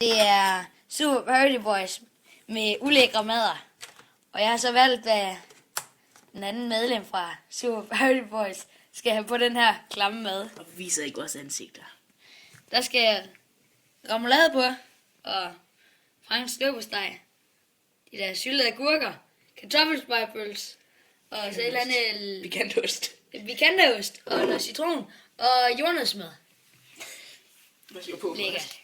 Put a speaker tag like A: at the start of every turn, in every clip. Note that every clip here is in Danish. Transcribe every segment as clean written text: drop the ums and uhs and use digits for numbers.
A: Det er Super Party Boys med ulækre madder. Og jeg har så valgt, hvad den anden medlem fra Super Party Boys skal have på den her klamme mad.
B: Og vi viser ikke vores ansigter.
A: Der skal remoulade på, og fransk leverpostej, de der syltede agurker, kartoffelspejepøls, og så et eller andet vikandaost, og noget citron, og jordnødsmad.
B: Hvad skal på?
A: Lækkert.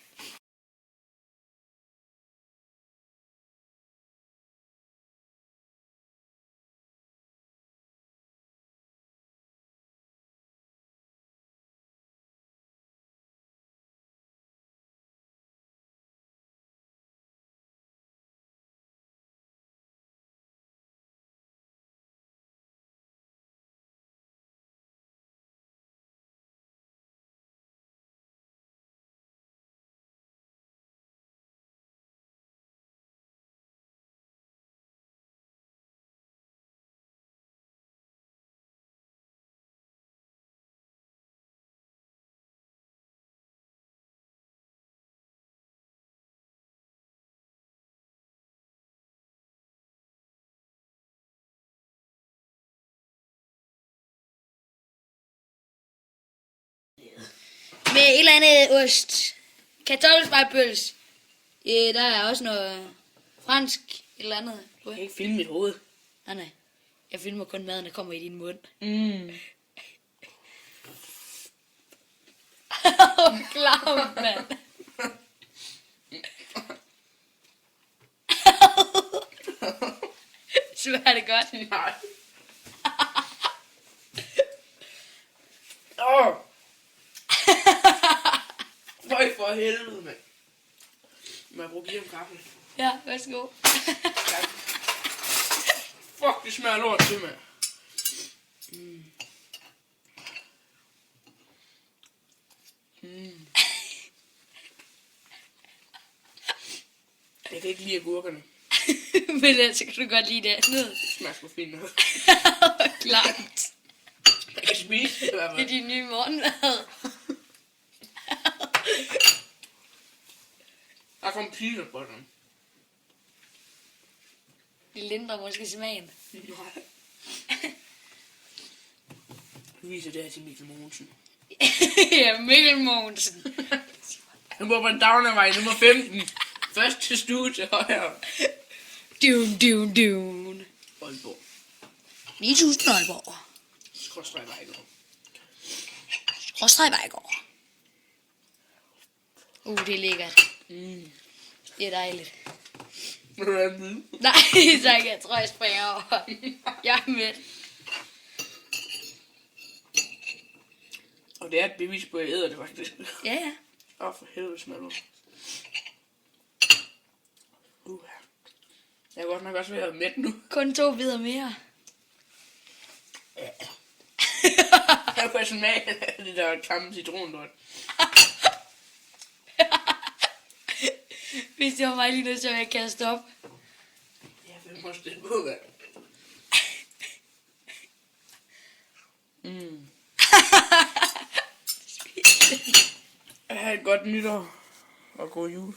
A: Med et eller andet ost. Kartoffelspejepøls. Der er også noget fransk et eller andet.
B: Du kan ikke filme mit hoved.
A: Nej. Jeg filmer kun maden, der kommer i din mund. Klar, mand. Smager det godt?
B: Nej. Føj for helvede, mand. Må jeg bruge om kaffe?
A: Ja, værsgo.
B: Fuck, det smager lort til, mand. Jeg kan ikke lide agurkerne.
A: Men ellers kan du godt lide det andet.
B: Det smager sgu fint noget.
A: Klart.
B: Jeg kan spise det i hvert
A: Det er
B: fald.
A: din nye morgenmad.
B: Der kom peanut butter.
A: Det lindrer måske smagen.
B: Nej. Du viser det her til Mikkel Mogensen.
A: Ja, Mikkel Mogensen.
B: Han bor på en Dagnervej nummer 15. Først til stue til højre.
A: Dun.
B: Aalborg.
A: 9000 Aalborg.
B: Skråstreg Vejgaard.
A: Vejgaard. Det er lækkert. Det er dejligt.
B: Vil du have en bid?
A: Nej, tak. Jeg tror, jeg springer over. Jeg er med.
B: Og det er et bevis på, at jeg æder det faktisk.
A: Ja.
B: For helvede smager du. Jeg er godt nok også ved at være mæt nu.
A: Kun 2 bidder mere.
B: Jeg får smag af det der klamme citronlort.
A: Hvis det var mig lige nu, så ville jeg kaste op.
B: Ja, hvem må stille på, hvad? Ha' et godt nytår og god jul.